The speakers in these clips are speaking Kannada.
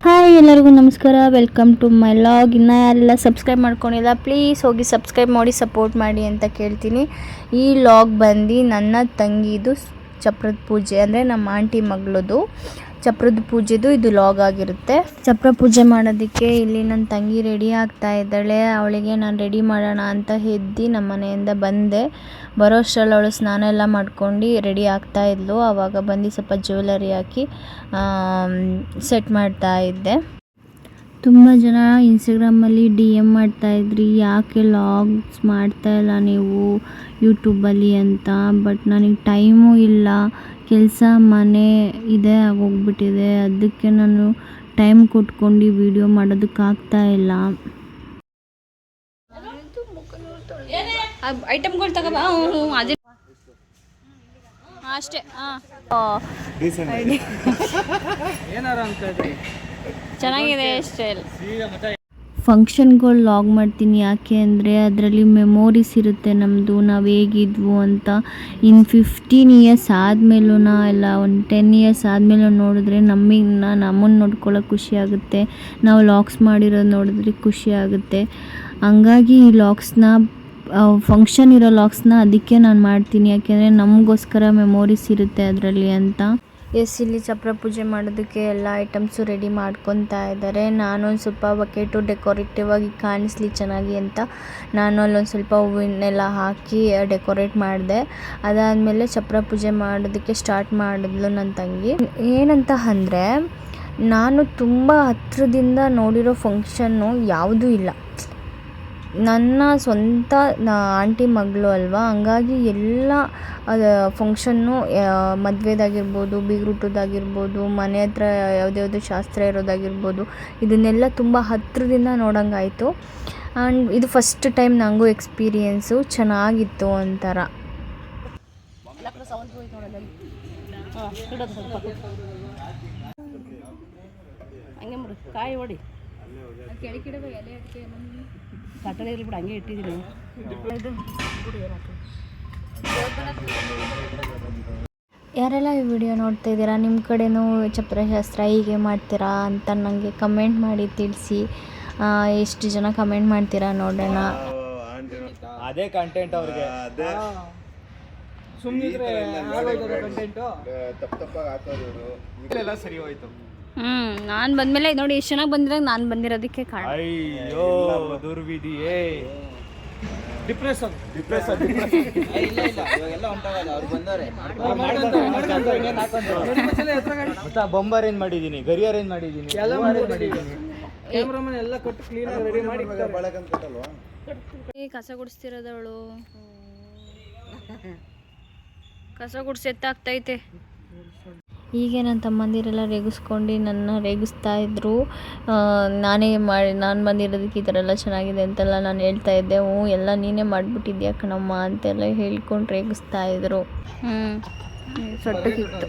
ಹಾಯ್ ಎಲ್ಲರಿಗೂ ನಮಸ್ಕಾರ, ವೆಲ್ಕಮ್ ಟು ಮೈ ಲಾಗ್. ಇನ್ನೂ ಯಾರೆಲ್ಲ ಸಬ್ಸ್ಕ್ರೈಬ್ ಮಾಡ್ಕೊಂಡಿಲ್ಲ ಪ್ಲೀಸ್ ಹೋಗಿ ಸಬ್ಸ್ಕ್ರೈಬ್ ಮಾಡಿ ಸಪೋರ್ಟ್ ಮಾಡಿ ಅಂತ ಕೇಳ್ತೀನಿ. ಈ ಲಾಗ್ ಬಂದು ನನ್ನ ತಂಗಿದು ಚಪ್ರದ ಪೂಜೆ, ಅಂದರೆ ನಮ್ಮ ಆಂಟಿ ಮಗಳದು ಚಪ್ರದ ಪೂಜೆದು ಇದು ಲಾಗ್ ಆಗಿರುತ್ತೆ. ಚಪ್ರ ಪೂಜೆ ಮಾಡೋದಕ್ಕೆ ಇಲ್ಲಿ ನನ್ನ ತಂಗಿ ರೆಡಿ ಆಗ್ತಾ ಇದ್ದಾಳೆ. ಅವಳಿಗೆ ನಾನು ರೆಡಿ ಮಾಡೋಣ ಅಂತ ಎದ್ದು ನಮ್ಮ ಮನೆಯಿಂದ ಬಂದೆ. ಬರೋ ಅಷ್ಟರಲ್ಲಿ ಅವಳು ಸ್ನಾನ ಎಲ್ಲ ಮಾಡ್ಕೊಂಡು ರೆಡಿ ಆಗ್ತಾ ಇದ್ಲು. ಆವಾಗ ಬಂದು ಸ್ವಲ್ಪ ಜ್ಯುವೆಲರಿ ಹಾಕಿ ಸೆಟ್ ಮಾಡ್ತಾ ಇದ್ದೆ. ತುಂಬ ಜನ ಇನ್ಸ್ಟಾಗ್ರಾಮಲ್ಲಿ DM ಮಾಡ್ತಾಯಿದ್ರಿ, ಯಾಕೆ ಲಾಗ್ಸ್ ಮಾಡ್ತಾಯಿಲ್ಲ ನೀವು ಯೂಟ್ಯೂಬಲ್ಲಿ ಅಂತ. ಬಟ್ ನನಗೆ ಟೈಮು ಇಲ್ಲ, ಕೆಲಸ ಮನೆ ಇದೆ ಆಗೋಗ್ಬಿಟ್ಟಿದೆ. ಅದಕ್ಕೆ ನಾನು ಟೈಮ್ ಕೊಟ್ಕೊಂಡು ವಿಡಿಯೋ ಮಾಡೋದಕ್ಕಾಗ್ತಾ ಇಲ್ಲ. ಐಟಮ್ಗಳು ತಗೋಬ ಅದೇ ಅಷ್ಟೇ. ಚೆನ್ನಾಗಿದೆ ಸ್ಟೈಲ್. ಫಂಕ್ಷನ್ಗಳು ಲಾಗ್ ಮಾಡ್ತೀನಿ, ಯಾಕೆ ಅಂದರೆ ಅದರಲ್ಲಿ ಮೆಮೊರೀಸ್ ಇರುತ್ತೆ ನಮ್ಮದು, ನಾವು ಹೇಗಿದ್ವು ಅಂತ. ಇನ್ನು 15 ಇಯರ್ಸ್ ಆದಮೇಲೂ ಇಲ್ಲ ಒಂದು 10 ಇಯರ್ಸ್ ಆದಮೇಲೂ ನೋಡಿದ್ರೆ ನಮ್ಮನ್ನು ನೋಡ್ಕೊಳ್ಳೋಕೆ ಖುಷಿ ಆಗುತ್ತೆ. ನಾವು ಲಾಗ್ಸ್ ಮಾಡಿರೋದು ನೋಡಿದ್ರೆ ಖುಷಿ ಆಗುತ್ತೆ. ಹಂಗಾಗಿ ಈ ಲಾಗ್ಸ್ನ ಫಂಕ್ಷನ್ ಇರೋ ಲಾಗ್ಸ್ನ ಅದಕ್ಕೆ ನಾನು ಮಾಡ್ತೀನಿ, ಯಾಕೆಂದರೆ ನಮಗೋಸ್ಕರ ಮೆಮೊರೀಸ್ ಇರುತ್ತೆ ಅದರಲ್ಲಿ ಅಂತ. ಇಲ್ಲಿ ಚಪ್ರ ಪೂಜೆ ಮಾಡೋದಕ್ಕೆ ಎಲ್ಲ ಐಟಮ್ಸು ರೆಡಿ ಮಾಡ್ಕೊತಾ ಇದ್ದಾರೆ. ನಾನೊಂದು ಸ್ವಲ್ಪ ಬಕೆಟು ಡೆಕೋರೇಟಿವ್ ಆಗಿ ಕಾಣಿಸ್ಲಿ ಚೆನ್ನಾಗಿ ಅಂತ ನಾನು ಅಲ್ಲೊಂದು ಸ್ವಲ್ಪ ಹೂವನ್ನೆಲ್ಲ ಹಾಕಿ ಡೆಕೋರೇಟ್ ಮಾಡಿದೆ. ಅದಾದಮೇಲೆ ಚಪ್ರ ಪೂಜೆ ಮಾಡೋದಕ್ಕೆ ಸ್ಟಾರ್ಟ್ ಮಾಡಿದ್ಲು ನನ್ನ ತಂಗಿ. ಏನಂತ ಅಂದರೆ, ನಾನು ತುಂಬ ಹತ್ತಿರದಿಂದ ನೋಡಿರೋ ಫಂಕ್ಷನ್ನು ಯಾವುದೂ ಇಲ್ಲ. ನನ್ನ ಸ್ವಂತ ಆಂಟಿ ಮಗಳು ಅಲ್ವಾ, ಹಂಗಾಗಿ ಎಲ್ಲ ಫಂಕ್ಷನ್ನು ಮದುವೆದಾಗಿರ್ಬೋದು, ಬೀಗ್ರೂಟದಾಗಿರ್ಬೋದು, ಮನೆ ಹತ್ರ ಯಾವುದ್ಯಾವುದೋ ಶಾಸ್ತ್ರ ಇರೋದಾಗಿರ್ಬೋದು, ಇದನ್ನೆಲ್ಲ ತುಂಬ ಹತ್ತಿರದಿಂದ ನೋಡೋಂಗಾಯಿತು. ಆ್ಯಂಡ್ ಇದು ಫಸ್ಟ್ ಟೈಮ್ ನನಗೂ ಎಕ್ಸ್ಪೀರಿಯೆನ್ಸು ಚೆನ್ನಾಗಿತ್ತು ಒಂಥರ. ಕಾಯಿ ಹೊಡಿ ಕಟ್ಟಳೆ ಇರ್ಲಿ ಬಿಡು, ಹಂಗೆ ಇಟ್ಟಿದ್ದೀನಿ. ಯಾರೆಲ್ಲ ಈ ವಿಡಿಯೋ ನೋಡ್ತಾ ಇದ್ದೀರಾ, ನಿಮ್ಮ ಕಡೆನೂ ಚಪ್ರಶಾಸ್ತ್ರ ಹೀಗೆ ಮಾಡ್ತೀರಾ ಅಂತ ನನಗೆ ಕಮೆಂಟ್ ಮಾಡಿ ತಿಳಿಸಿ. ಎಷ್ಟು ಜನ ಕಮೆಂಟ್ ಮಾಡ್ತೀರಾ ನೋಡೋಣ. ಅದೇ ಕಂಟೆಂಟ್ ಅವ್ರಿಗೆ ಸುಮ್ಮನಿದ್ರೆ ಕಂಟೆಂಟು ತಪ್ಪಾಗಿ ಹಾಕೋದು ಎಲ್ಲ ಸರಿ ಹೋಯ್ತು. ನಾನು ಬಂದಮೇಲೆ ನೋಡಿ ಎಷ್ಟು ಚೆನ್ನಾಗಿ ಬಂದಿರೋದು, ನಾನು ಬಂದಿರೋದಕ್ಕೆ ಕಾರಣ. ಅಯ್ಯೋ ದುರ್ವಿಧಿಯೇ. ಡಿಪ್ರೆಷನ್ ಬೊಂಬ್ ಅರೇಂಜ್ ಮಾಡಿದ್ದೀನಿ, ಗರಿ ಅರೇಂಜ್ ಮಾಡಿದ್ದೀನಿ, ಎಲ್ಲ ಕೊಟ್ಟು ಕ್ಲೀನ್ ಆಗಿ ರೆಡಿ ಮಾಡಿ. ಕಸ ಗುಡಿಸ್ತಿರೋದವಳು, ಕಸ ಗುಡಿಸಿ ಎತ್ತಾಗ್ತೈತೆ. ಹೀಗೆ ನನ್ನ ತಮ್ಮಂದಿರೆಲ್ಲ ರೇಗಿಸ್ಕೊಂಡು ನನ್ನ ರೇಗಿಸ್ತಾ ಇದ್ದರು. ನಾನು ಬಂದಿರೋದಕ್ಕೆ ಈ ಥರ ಎಲ್ಲ ಚೆನ್ನಾಗಿದೆ ಅಂತೆಲ್ಲ ನಾನು ಹೇಳ್ತಾ ಇದ್ದೆ. ಎಲ್ಲ ನೀನೇ ಮಾಡಿಬಿಟ್ಟಿದ್ಯಾ ಕಣಮ್ಮ ಅಂತೆಲ್ಲ ಹೇಳ್ಕೊಂಡು ರೇಗಿಸ್ತಾ ಇದ್ದರು. ಸೊಟ್ಟಕ್ಕಿತ್ತು.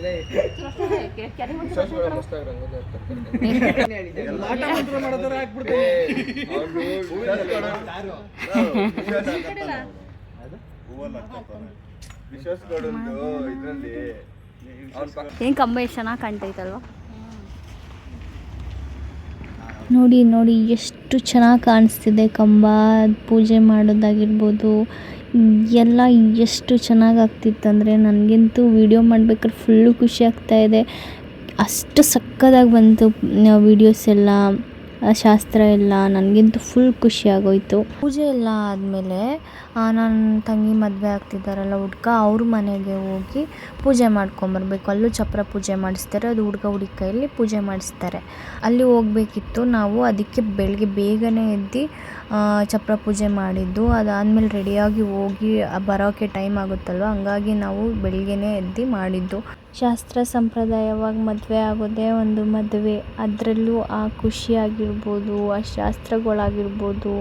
ಏನು ಕಂಬ ಎಷ್ಟು ಚೆನ್ನಾಗಿ ಕಾಣ್ತೈತಲ್ವ. ನೋಡಿ ಎಷ್ಟು ಚೆನ್ನಾಗಿ ಕಾಣಿಸ್ತಿದೆ ಕಂಬ. ಪೂಜೆ ಮಾಡೋದಾಗಿರ್ಬೋದು ಎಲ್ಲ ಎಷ್ಟು ಚೆನ್ನಾಗಿ ಆಗ್ತಿತ್ತಂದರೆ, ನನಗಂತೂ ವಿಡಿಯೋ ಮಾಡ್ಬೇಕಾದ್ರೆ ಫುಲ್ಲು ಖುಷಿ ಆಗ್ತಾಯಿದೆ. ಅಷ್ಟು ಸಕ್ಕತ್ತಾಗಿ ಬಂತು ವೀಡಿಯೋಸ್ ಎಲ್ಲ, ಶಾಸ್ತ್ರ ಎಲ್ಲ. ನನಗಂತೂ ಫುಲ್ ಖುಷಿ ಆಗೋಯ್ತು. ಪೂಜೆ ಎಲ್ಲ ಆದಮೇಲೆ ನನ್ನ ತಂಗಿ ಮದುವೆ ಆಗ್ತಿದ್ದಾರಲ್ಲ ಹುಡ್ಗ, ಅವ್ರ ಮನೆಗೆ ಹೋಗಿ ಪೂಜೆ ಮಾಡ್ಕೊಂಬರ್ಬೇಕು. ಅಲ್ಲೂ ಚಪ್ರ ಪೂಜೆ ಮಾಡಿಸ್ತಾರೆ, ಅದು ಹುಡುಗ ಹುಡುಗಿ ಕೈಯಲ್ಲಿ ಪೂಜೆ ಮಾಡಿಸ್ತಾರೆ. ಅಲ್ಲಿ ಹೋಗಬೇಕಿತ್ತು ನಾವು. ಅದಕ್ಕೆ ಬೆಳಗ್ಗೆ ಬೇಗನೆ ಎದ್ದು ಚಪ್ರ ಪೂಜೆ ಮಾಡಿದ್ದು. ಅದಾದಮೇಲೆ ರೆಡಿಯಾಗಿ ಹೋಗಿ ಬರೋಕ್ಕೆ ಟೈಮ್ ಆಗುತ್ತಲ್ವ, ಹಂಗಾಗಿ ನಾವು ಬೆಳಗ್ಗೆನೇ ಎದ್ದು ಮಾಡಿದ್ದು. ಶಾಸ್ತ್ರ ಸಂಪ್ರದಾಯವಾಗಿ ಮದುವೆ ಆಗೋದೇ ಒಂದು ಮದುವೆ. ಅದರಲ್ಲೂ ಆ ಖುಷಿಯಾಗಿರ್ಬೋದು, ಆ ಶಾಸ್ತ್ರಗಳಾಗಿರ್ಬೋದು,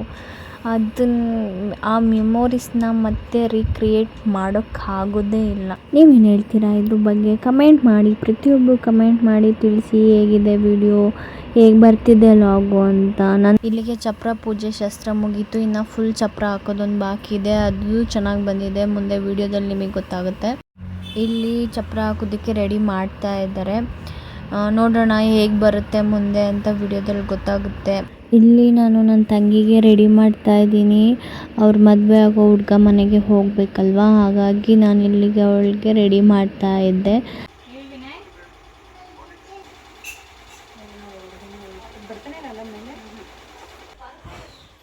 ಆ ಮೆಮೊರೀಸ್ನ ಮತ್ತೆ ರೀಕ್ರಿಯೇಟ್ ಮಾಡೋಕ್ಕಾಗೋದೇ ಇಲ್ಲ. ನೀವೇನು ಹೇಳ್ತೀರಾ ಇದ್ರ ಬಗ್ಗೆ? ಕಮೆಂಟ್ ಮಾಡಿ, ಪ್ರತಿಯೊಬ್ಬರು ಕಮೆಂಟ್ ಮಾಡಿ ತಿಳಿಸಿ ಹೇಗಿದೆ ವಿಡಿಯೋ, ಹೇಗೆ ಬರ್ತಿದೆ ಲಾಗು ಅಂತ. ನಾನು ಇಲ್ಲಿಗೆ ಚಪ್ರ ಪೂಜೆ ಶಾಸ್ತ್ರ ಮುಗೀತು. ಇನ್ನು ಫುಲ್ ಚಪ್ರ ಹಾಕೋದೊಂದು ಬಾಕಿ ಇದೆ, ಅದು ಚೆನ್ನಾಗಿ ಬಂದಿದೆ. ಮುಂದೆ ವಿಡಿಯೋದಲ್ಲಿ ನಿಮಗೆ ಗೊತ್ತಾಗುತ್ತೆ. ಇಲ್ಲಿ ಚಪ್ರ ಹಾಕೋದಕ್ಕೆ ರೆಡಿ ಮಾಡ್ತಾ ಇದ್ದಾರೆ. ನೋಡೋಣ ಹೇಗೆ ಬರುತ್ತೆ ಮುಂದೆ ಅಂತ ವಿಡಿಯೋದಲ್ಲಿ ಗೊತ್ತಾಗುತ್ತೆ. ಇಲ್ಲಿ ನಾನು ನನ್ನ ತಂಗಿಗೆ ರೆಡಿ ಮಾಡ್ತಾ ಇದ್ದೀನಿ. ಅವ್ರ ಮದುವೆ ಆಗೋ ಹುಡುಗ ಮನೆಗೆ ಹೋಗಬೇಕಲ್ವಾ, ಹಾಗಾಗಿ ನಾನು ಇಲ್ಲಿಗೆ ಅವಳಿಗೆ ರೆಡಿ ಮಾಡ್ತಾ ಇದ್ದೆ.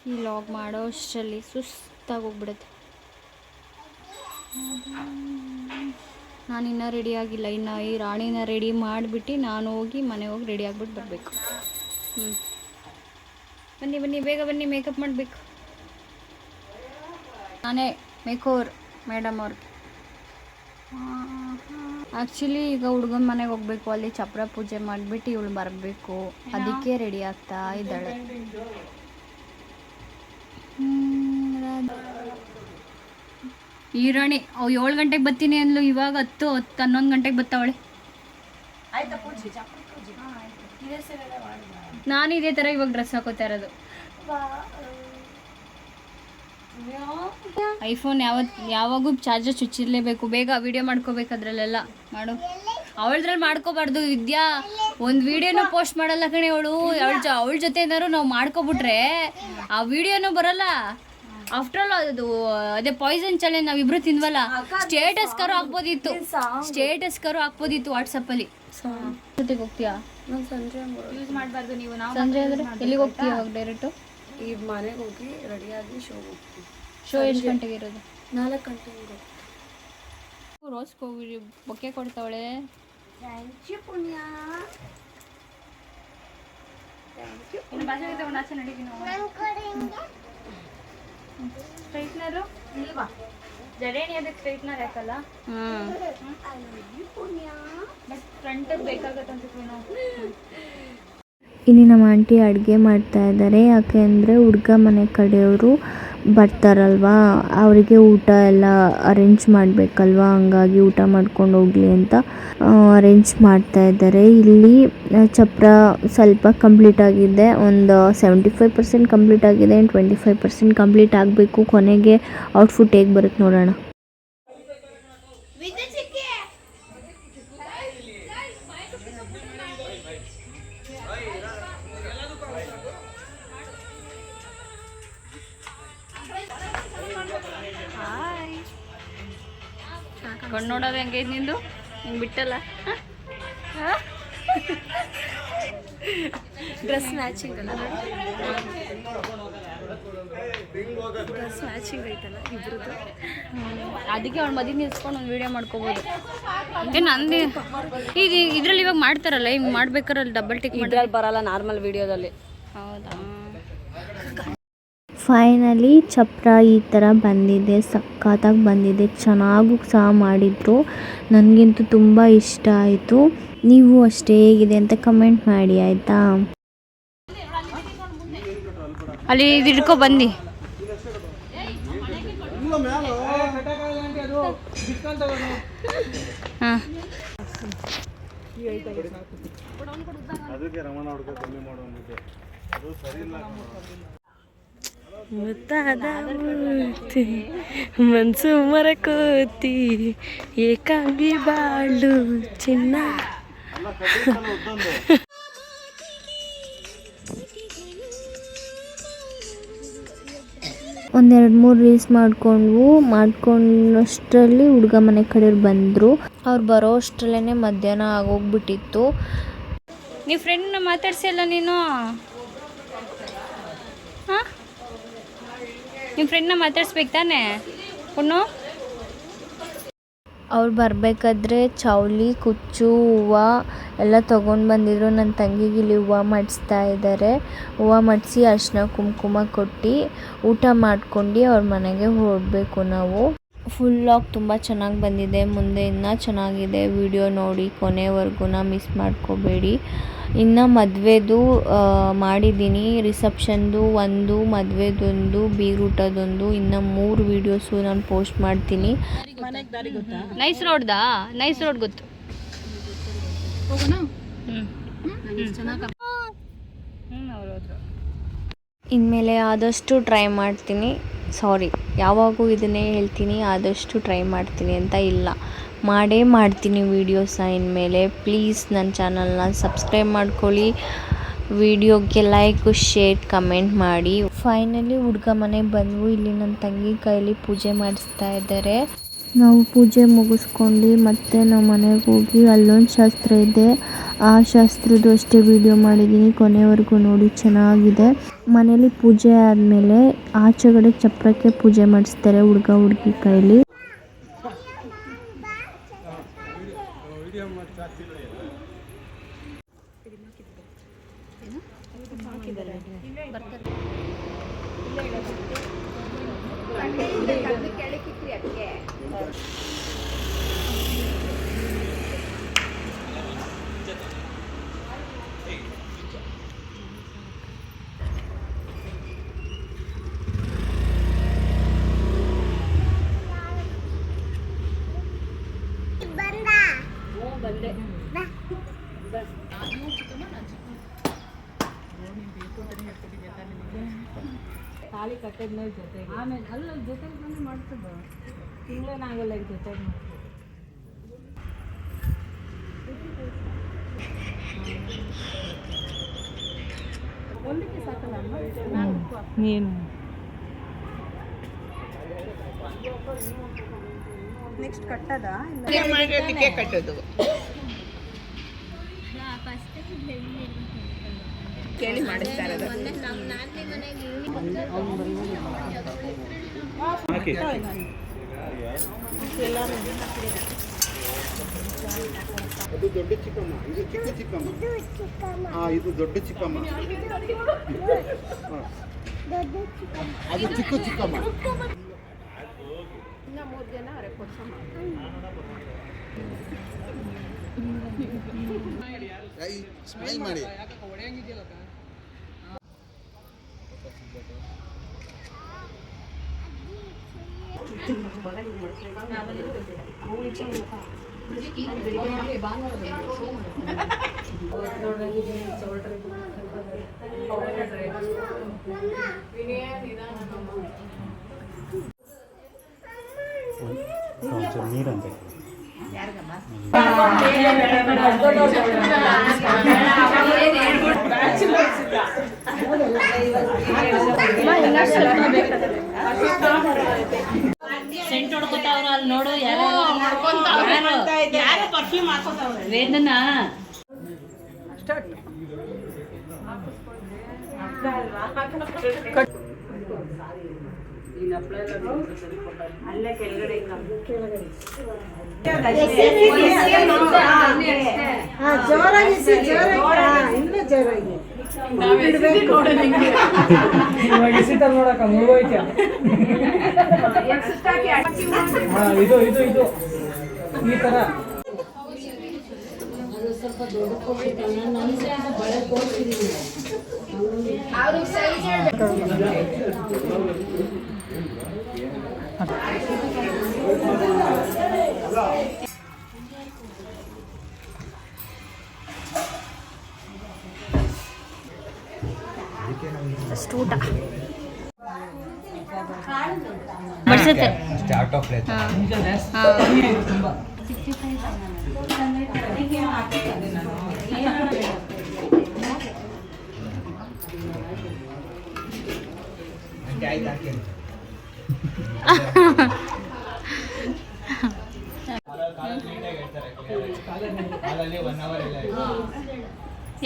ಈ ಲಾಗ್ ಮಾಡೋ ಅಷ್ಟರಲ್ಲಿ ಸುಸ್ತಾಗಿ ಹೋಗ್ಬಿಡುತ್ತೆ. ನಾನಿನ್ನೂ ರೆಡಿ ಆಗಿಲ್ಲ. ಇನ್ನು ಈ ರಾಣಿನ ರೆಡಿ ಮಾಡಿಬಿಟ್ಟು ನಾನು ಹೋಗಿ ಮನೆಗೆ ಹೋಗಿ ರೆಡಿ ಆಗಿಬಿಟ್ಟು ಬರಬೇಕು. ಬನ್ನಿ ಬನ್ನಿ ಬೇಗ ಬನ್ನಿ, ಮೇಕಪ್ ಮಾಡಬೇಕು. ನಾನೇ ಮೇಕೋರ್ ಮೇಡಮ್ ಅವ್ರಿಗೆ. ಆ್ಯಕ್ಚುಲಿ ಈಗ ಹುಡುಗನ ಮನೆಗೆ ಹೋಗಬೇಕು, ಅಲ್ಲಿ ಚಪ್ರ ಪೂಜೆ ಮಾಡಿಬಿಟ್ಟು ಇವಳು ಬರಬೇಕು. ಅದಕ್ಕೆ ರೆಡಿ ಆಗ್ತಾ ಇದ್ದಾಳೆ. ಈ ರಾಣಿ 7 ಗಂಟೆಗೆ ಬರ್ತೀನಿ ಅಂದ್ಲು, ಇವಾಗ 10-11 ಗಂಟೆಗೆ ಬರ್ತಾವಳೆ. ನಾನು ಇದೇ ಥರ ಇವಾಗ ಡ್ರೆಸ್ ಹಾಕೋತಾ ಇರೋದು. ಐಫೋನ್ ಯಾವಾಗೂ ಚಾರ್ಜರ್ ಚುಚ್ಚಿರಲೇಬೇಕು. ಬೇಗ ವಿಡಿಯೋ ಮಾಡ್ಕೋಬೇಕು, ಅದರಲ್ಲೆಲ್ಲ ಮಾಡು. ಅವಳದ್ರಲ್ಲಿ ಮಾಡ್ಕೋಬಾರ್ದು ವಿದ್ಯಾ. ಒಂದು ವಿಡಿಯೋನೂ ಪೋಸ್ಟ್ ಮಾಡಲ್ಲ ಕಣೆ ಅವಳು. ಅವಳ ಜೊತೆ ಏನಾದ್ರು ನಾವು ಮಾಡ್ಕೊಬಿಟ್ರೆ ಆ ವಿಡಿಯೋನೂ ಬರಲ್ಲ. ಆಫ್ಟರ್ ಆಲ್ ಅದು ಅದೇ ಪಾಯ್ಸನ್ ಚಾಲೆಂಜ್ ನಾವಿಬ್ರು ತಿನ್ವಲ್ಲ, ಸ್ಟೇಟಸ್ ಕರು ಹಾಕ್ಬೋದಿತ್ತು ವಾಟ್ಸಪ್ಪಲ್ಲಿ. ಜೊತೆಗೆ ಹೋಗ್ತೀಯಾ? ಯೂಸ್ ಮಾಡಬಾರ್ದು ನೀವು. ಸಂಜೆ ಅಂದರೆ ಎಲ್ಲಿಗೆ ಹೋಗ್ತೀಯ? ಅವಾಗ ಡೈರೆಕ್ಟು ಈಗ ಮನೆಗೆ ಹೋಗಿ ರೆಡಿಯಾಗಿ ಶೋ ಹೋಗ್ತೀವಿ. ಶೋ ಎಷ್ಟು ಗಂಟೆಗೆ ಇರೋದು? 4 ಗಂಟೆಗೆ. ರೋಸ್ ಬೊಕ್ಕೆ ಕೊಡ್ತಾವಳೆ. Thank you Punya. ಆಚೆ ನಡೀತೀನಿ. ಸ್ಟ್ರೈಟ್ನರು ಇಲ್ವಾ? ಜಡೇಣಿ ಅದಕ್ಕೆ ಸ್ಟ್ರೈಟ್ನರ್ ಯಾಕಲ್ಲ? ಬಟ್ ಫ್ರಂಟಿಗೆ ಬೇಕಾಗತ್ತೆ ಅನ್ಸುತ್ತೆ. ಇಲ್ಲಿ ನಮ್ಮ ಆಂಟಿ ಅಡುಗೆ ಮಾಡ್ತಾ ಇದ್ದಾರೆ. ಯಾಕೆ ಅಂದರೆ ಹುಡುಗ ಮನೆ ಕಡೆಯವರು ಬರ್ತಾರಲ್ವಾ, ಅವರಿಗೆ ಊಟ ಎಲ್ಲ ಅರೇಂಜ್ ಮಾಡಬೇಕಲ್ವಾ, ಹಂಗಾಗಿ ಊಟ ಮಾಡ್ಕೊಂಡು ಹೋಗಲಿ ಅಂತ ಅರೇಂಜ್ ಮಾಡ್ತಾ ಇದ್ದಾರೆ. ಇಲ್ಲಿ ಚಪ್ರ ಸ್ವಲ್ಪ ಕಂಪ್ಲೀಟ್ ಆಗಿದೆ, ಒಂದು 75% ಕಂಪ್ಲೀಟ್ ಆಗಿದೆ, 25% ಕಂಪ್ಲೀಟ್ ಆಗಬೇಕು. ಕೊನೆಗೆ ಔಟ್ಫುಟ್ ಹೇಗೆ ಬರುತ್ತೆ ನೋಡೋಣ. ಕಣ್ಣು ನೋಡೋದು ಹೆಂಗೆ ನಿಂದು? ಹಿಂಗೆ ಬಿಟ್ಟಲ್ಲ. ಡ್ರೆಸ್ ಮ್ಯಾಚಿಂಗ್ ಅಲ್ಲ? ಡ್ರೆಸ್ ಮ್ಯಾಚಿಂಗ್ ಐತಲ್ಲ ಇಬ್ರದ್ದು. ಅದಕ್ಕೆ ಅವ್ಳ ಮದುವೆ ನಿಲ್ಸ್ಕೊಂಡು ಒಂದು ವೀಡಿಯೋ ಮಾಡ್ಕೋಬೋದು. ನಂದು ಇದರಲ್ಲಿ ಇವಾಗ ಮಾಡ್ತಾರಲ್ಲ, ಹಿಂಗೆ ಮಾಡ್ಬೇಕಾರಲ್ಲಿ ಡಬಲ್ ಟಿಕ್ ಇದ್ರಲ್ಲಿ ಬರಲ್ಲ ನಾರ್ಮಲ್ ವಿಡಿಯೋದಲ್ಲಿ. ಹೌದಾ? ಫೈನಲಿ ಚಪ್ರ ಈ ಥರ ಬಂದಿದೆ, ಸಖತ್ತಾಗಿ ಬಂದಿದೆ, ಚೆನ್ನಾಗೂ ಸಹ ಮಾಡಿದರು. ನನಗಂತೂ ತುಂಬ ಇಷ್ಟ ಆಯಿತು. ನೀವು ಅಷ್ಟೇ ಹೇಗಿದೆ ಅಂತ ಕಮೆಂಟ್ ಮಾಡಿ ಆಯಿತಾ? ಅಲ್ಲಿ ಇಟ್ಕೊ ಬನ್ನಿ. ಹಾಂ, ಮುತ್ತಾದ ಮೂರ್ತಿ ಮನ್ಸು ಮರಕೋತಿ ಏಕಾಂಗಿ ಬಾಳು ಚಿನ್ನ. ಒಂದೆರಡು ಮೂರು ರೀಲ್ಸ್ ಮಾಡ್ಕೊಂಡಷ್ಟರಲ್ಲಿ ಹುಡುಗ ಮನೆ ಕಡೆಯವ್ರು ಬಂದರು. ಅವ್ರು ಬರೋ ಅಷ್ಟರಲ್ಲೇ ಮಧ್ಯಾಹ್ನ ಆಗೋಗ್ಬಿಟ್ಟಿತ್ತು. ನೀವು ಫ್ರೆಂಡ್ನ ಮಾತಾಡ್ಸಿಲ್ಲ ನೀನು? ಹಾಂ, ನಿಮ್ಮ ಫ್ರೆಂಡ್ನ ಮಾತಾಡ್ಸ್ಬೇಕು ತಾನೆ ಹುಣ್ಣು? ಅವ್ರು ಬರಬೇಕಾದ್ರೆ ಚೌಲಿ, ಕುಚ್ಚು, ಹೂವು ಎಲ್ಲ ತೊಗೊಂಡು ಬಂದಿದ್ರು. ನನ್ನ ತಂಗಿಗೆ ಇಲ್ಲಿ ಹೂವು ಮಾಡಿಸ್ತಾ ಇದ್ದಾರೆ. ಹೂವು ಮಾಡಿಸಿ ಅರಿಶಿನ ಕುಂಕುಮ ಕೊಟ್ಟು ಊಟ ಮಾಡ್ಕೊಂಡು ಅವ್ರ ಮನೆಗೆ ಹೊರಡಬೇಕು ನಾವು. ಫುಲ್ ಲಾಗ್ ತುಂಬ ಚೆನ್ನಾಗಿ ಬಂದಿದೆ. ಮುಂದೆ ಇನ್ನೂ ಚೆನ್ನಾಗಿದೆ. ವಿಡಿಯೋ ನೋಡಿ ಕೊನೆವರೆಗೂ ಮಿಸ್ ಮಾಡ್ಕೋಬೇಡಿ. ಇನ್ನು ಮದುವೆದು ಮಾಡಿದ್ದೀನಿ, ರಿಸೆಪ್ಷನ್ದು ಒಂದು, ಮದುವೆದೊಂದು, ಬೀರೂಟದೊಂದು, ಇನ್ನು 3 ವೀಡಿಯೋಸು ನಾನು ಪೋಸ್ಟ್ ಮಾಡ್ತೀನಿ. ನೈಸ್ ರೋಡ್ದಾ? ನೈಸ್ ರೋಡ್ ಗೊತ್ತು. ಇನ್ಮೇಲೆ ಆದಷ್ಟು ಟ್ರೈ ಮಾಡ್ತೀನಿ. ಸಾರಿ, ಯಾವಾಗೂ ಇದನ್ನೇ ಹೇಳ್ತೀನಿ, ಆದಷ್ಟು ಟ್ರೈ ಮಾಡ್ತೀನಿ ಅಂತ ಇಲ್ಲ. ಮಾಡೇ ಮಾಡ್ತೀನಿ ವೀಡಿಯೋಸ ಇನ್ಮೇಲೆ. ಪ್ಲೀಸ್ ನನ್ನ ಚಾನಲ್ನ ಸಬ್ಸ್ಕ್ರೈಬ್ ಮಾಡ್ಕೊಳ್ಳಿ, ವಿಡಿಯೋಗೆ ಲೈಕ್ ಶೇರ್ ಕಮೆಂಟ್ ಮಾಡಿ. ಫೈನಲಿ ಹುಡುಗ ಮನೆಗೆ ಬಂದ್ವು. ಇಲ್ಲಿ ನನ್ನ ತಂಗಿ ಕೈಲಿ ಪೂಜೆ ಮಾಡಿಸ್ತಾ ಇದ್ದಾರೆ. ನಾವು ಪೂಜೆ ಮುಗಿಸ್ಕೊಂಡು ಮತ್ತೆ ನಾವು ಮನೆಗೆ ಹೋಗಿ ಅಲ್ಲೊಂದು ಶಾಸ್ತ್ರ ಇದೆ, ಆ ಶಾಸ್ತ್ರದ್ದು ಅಷ್ಟೇ ವಿಡಿಯೋ ಮಾಡಿದ್ದೀನಿ. ಕೊನೆವರೆಗೂ ನೋಡಿ, ಚೆನ್ನಾಗಿದೆ. ಮನೇಲಿ ಪೂಜೆ ಆದಮೇಲೆ ಆಚೆಗಡೆ ಚಪ್ರಕ್ಕೆ ಪೂಜೆ ಮಾಡಿಸ್ತಾರೆ ಹುಡುಗ ಹುಡುಗಿ ಕೈಲಿ. ತಾಳಿ ಕಟ್ಟಿದ್ಮೇಲೆ ಜೊತೆಗೆ ಆಮೇಲೆ ಅಲ್ಲ ಜೊತೆಗೆ ಬಂದು ಮಾಡ್ತದ ತಿಂಗಳೇನಾಗಲ್ಲ ಈಗ ಜೊತೆಗೆ ಮಾಡ್ತದೆ. ಒಂದಕ್ಕೆ ಸಾಕಲ್ಲ ನೀನು ನೆಕ್ಸ್ಟ್ ಕಟ್ಟದ ಕಟ್ಟೋದು ಕೇಳಿ ಮಾಡಿಸ್ತಾರೆ. ಅದು ದೊಡ್ಡ ಚಿಕ್ಕಮ್ಮ, ಇದು ಚಿಕ್ಕ ಚಿಕ್ಕಮ್ಮ. ಇದು ದೊಡ್ಡ ಚಿಕ್ಕಮ್ಮ, ಅದು ಚಿಕ್ಕ ಚಿಕ್ಕಮ್ಮ. ಇನ್ನ 3 ಜನ ಅವರೇ ಕೊಡ್ಸಮ್ಮ. ಸ್ಮೈಲ್ ಮಾಡಿ. ನೀರಂತೆ ಸೆಂಟ್ ಹೊಡ್ಕೊತಾವ್ರ ಅಲ್ಲಿ ನೋಡು. ಯಾರು ಪರ್ಫ್ಯೂಮ್ ಹಾಕೋತಾವ್ರೆ ವೇದನ ಅಲ್ಲೇ ಕೆಳಗಡೆ ಜೋರಾಗಿ ಇನ್ನೂ ಜೋರಾಗಿ ನೋಡಕ ಮುಳುಗೋಯ್ತ. ಇದು ಇದು ಇದು ಈ ತರ ಸ್ವಲ್ಪ ಅಷ್ಟು ಊಟ ಬಡಿಸುತ್ತೆ.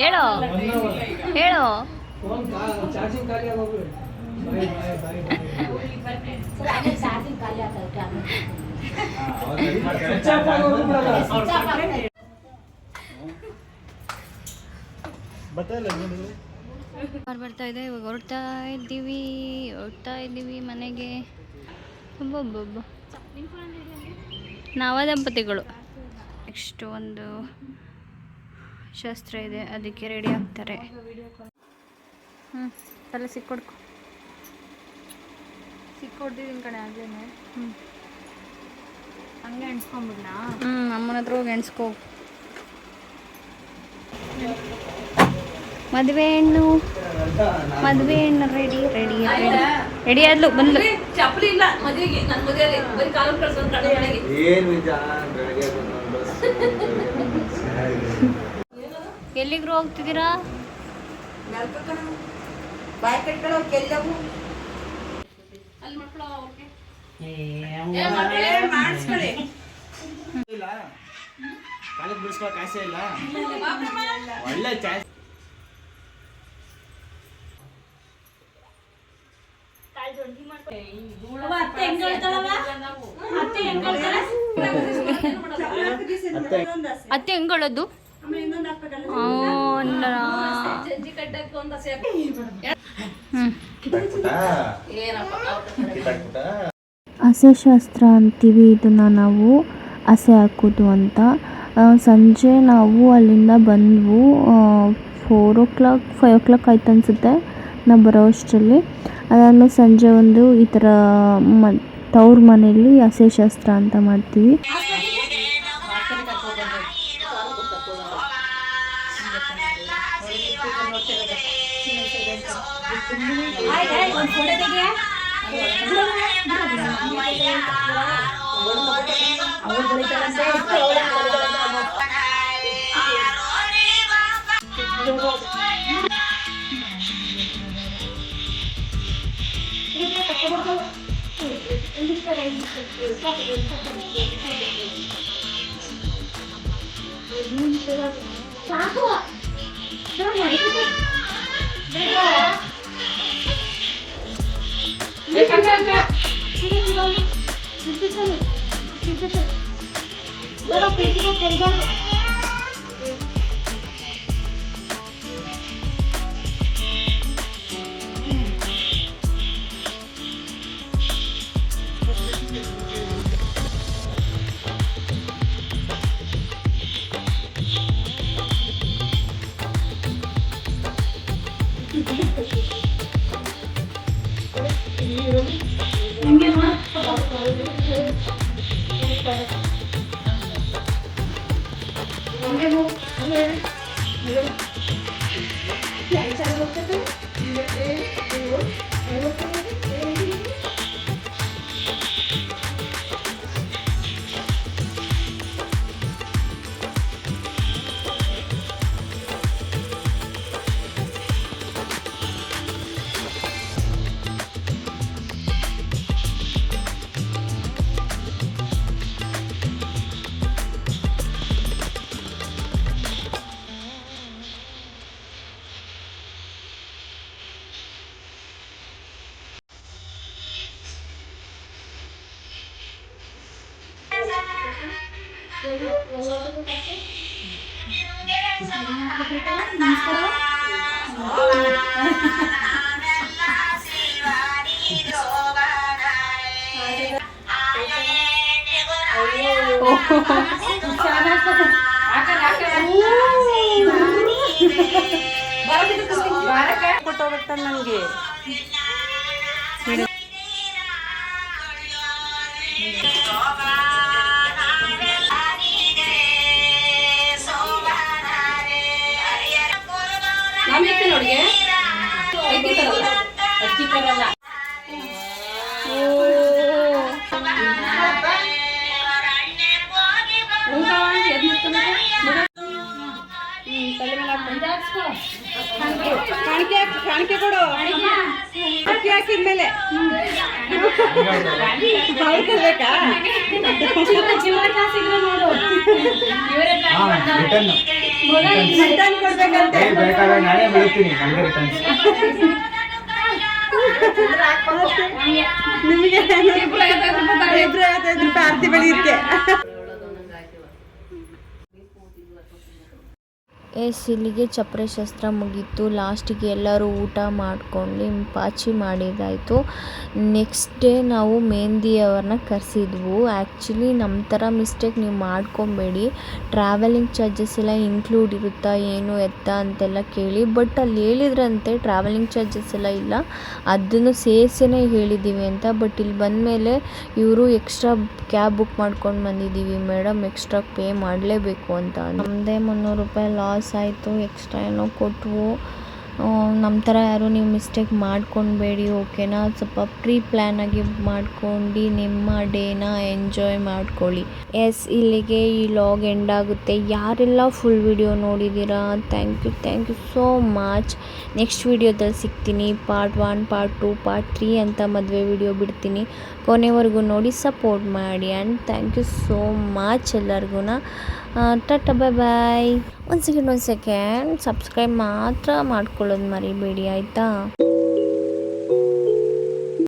ಹೇಳೋ ಹೇಳೋ ಬರ್ತಾ ಇದೆ. ಇವಾಗ ಹೊರಡ್ತಾ ಇದ್ದೀವಿ ಮನೆಗೆ. ಒಬ್ಬೊಬ್ಬೊಬ್ಬ ನವ ದಂಪತಿಗಳು. ನೆಕ್ಸ್ಟ್ ಒಂದು ಶಾಸ್ತ್ರ ಇದೆ, ಅದಕ್ಕೆ ರೆಡಿ ಆಗ್ತಾರೆ. ತಲೆ ಸಿಕ್ಕೊಡ್ದಿದ್ದೀನಿ ಕಡೆ ಆಗೇನೆ. ಹಂಗೆ ಎಣ್ಸ್ಕೊಂಬಿಡ್ಲಾ? ಅಮ್ಮನ ಹತ್ರ ಹೋಗಿ ಎಣ್ಸ್ಕೋ. ಮದುವೆ ಹೆಣ್ಣು ರೆಡಿ ಆದ್ಲು, ಬಂದ್ಲು. ಚಪ್ಪಲಿ ಇಲ್ಲ ಮದುವೆಗೆ. ನನ್ನ ಮದುವೆಗೆ ಬರೀ ಕಾಲು ಕಳ್ಸೋದು ಕಡೆ ಏನು ಎಲ್ಲಿಗ್ರು ಹೋಗ್ತಿದ್ದೀರಾ? ಕಾಲೇಜ್ ಬಿಡಿಸ್ಕೊಳಕ್ ಆಸೆ ಇಲ್ಲ. ಒಳ್ಳೆ ಚಾನ್ಸ್. ಅತ್ತೆ ಹೆಂಗಳದು? ಹಸೆಶಾಸ್ತ್ರ ಅಂತೀವಿ ಇದನ್ನು ನಾವು, ಹಸೆ ಹಾಕೋದು ಅಂತ. ಸಂಜೆ ನಾವು ಅಲ್ಲಿಂದ ಬಂದ್ವು 5 o'clock ಆಯ್ತು ಅನಿಸುತ್ತೆ ನಾವು ಬರೋ ಅಷ್ಟರಲ್ಲಿ. ಅದಾದಮೇಲೆ ಸಂಜೆ ಒಂದು ಈ ಥರ ತವ್ರ ಮನೆಯಲ್ಲಿ ಹಸೆಶಾಸ್ತ್ರ ಅಂತ ಮಾಡ್ತೀವಿ. ಕೊಟ್ಟೋಗ್ಬಿಡ್ತಾನೆ ನನಗೆ. ಕಾಣಿಕೆ ಕೊಡು, ಅಕ್ಕಿ ಹಾಕಿದ್ಮೇಲೆ ಬೇಕಾ? ರಿಟರ್ನ್ ಕೊಡ್ಬೇಕಂತೆ. ಬೇಕಾದ್ರೆ ನಾನೇ ಬೆಳಿತೀನಿ ನನಗೆ ರಿಟರ್ನ್ಸ್. ನಿಮಗೆ 55 ರೂಪಾಯಿ ಆರ್ತಿ ಬೆಳೆಯುತ್ತೆ. ಇಲ್ಲಿಗೆ ಚಪ್ಪರೆ ಶಾಸ್ತ್ರ ಮುಗೀತು. ಲಾಸ್ಟಿಗೆ ಎಲ್ಲರೂ ಊಟ ಮಾಡ್ಕೊಂಡು ಪಾಚಿ ಮಾಡಿದ್ದಾಯಿತು. ನೆಕ್ಸ್ಟ್ ಡೇ ನಾವು ಮೆಹಂದಿಯವ್ರನ್ನ ಕರೆಸಿದ್ವು. ಆ್ಯಕ್ಚುಲಿ ನಮ್ಮ ಥರ ಮಿಸ್ಟೇಕ್ ನೀವು ಮಾಡ್ಕೊಬೇಡಿ. ಟ್ರಾವೆಲಿಂಗ್ ಚಾರ್ಜಸ್ ಎಲ್ಲ ಇನ್ಕ್ಲೂಡ್ ಇರುತ್ತಾ ಏನು ಎತ್ತ ಅಂತೆಲ್ಲ ಕೇಳಿ. ಬಟ್ ಅಲ್ಲಿ ಹೇಳಿದ್ರಂತೆ ಟ್ರಾವೆಲಿಂಗ್ ಚಾರ್ಜಸ್ ಎಲ್ಲ ಇಲ್ಲ, ಅದನ್ನು ಸೇರಿಸೇ ಹೇಳಿದ್ದೀವಿ ಅಂತ. ಬಟ್ ಇಲ್ಲಿ ಬಂದಮೇಲೆ ಇವರು ಎಕ್ಸ್ಟ್ರಾ ಕ್ಯಾಬ್ ಬುಕ್ ಮಾಡ್ಕೊಂಡು ಬಂದಿದ್ದೀವಿ ಮೇಡಮ್, ಎಕ್ಸ್ಟ್ರಾ ಪೇ ಮಾಡಲೇಬೇಕು ಅಂತ. ನಮ್ಮದೇ 300 ರೂಪಾಯಿ ಲಾಸ್ ಆಯಿತು. ಎಕ್ಸ್ಟ್ರಾ ಏನೋ ಕೊಟ್ಟವು. ನಮ್ಮ ಥರ ಯಾರು ನೀವು ಮಿಸ್ಟೇಕ್ ಮಾಡ್ಕೊಳ್ಬೇಡಿ, ಓಕೆನಾ. ಸ್ವಲ್ಪ ಪ್ರೀ ಪ್ಲ್ಯಾನಾಗಿ ಮಾಡ್ಕೊಂಡು ನಿಮ್ಮ ಡೇನ ಎಂಜಾಯ್ ಮಾಡ್ಕೊಳ್ಳಿ. ಎಸ್, ಇಲ್ಲಿಗೆ ಈ ಲಾಗ್ ಎಂಡ್ ಆಗುತ್ತೆ. ಯಾರೆಲ್ಲ ಫುಲ್ ವಿಡಿಯೋ ನೋಡಿದ್ದೀರಾ thank you so much. Next ವಿಡಿಯೋದಲ್ಲಿ ಸಿಗ್ತೀನಿ. ಪಾರ್ಟ್ 1, ಪಾರ್ಟ್ 2, ಪಾರ್ಟ್ 3 ಅಂತ ಮದುವೆ ವಿಡಿಯೋ ಬಿಡ್ತೀನಿ. ಕೊನೆವರೆಗೂ ನೋಡಿ ಸಪೋರ್ಟ್ ಮಾಡಿ. And thank you so much ಎಲ್ಲರಿಗೂ. ಟಾಟಾ, ಬಾಯ್. ಒಂದು ಸೆಕೆಂಡ್ ಸಬ್ಸ್ಕ್ರೈಬ್ ಮಾತ್ರ ಮಾಡ್ಕೊಳ್ಳೋದು ಮರಿಬೇಡಿ, ಆಯಿತಾ.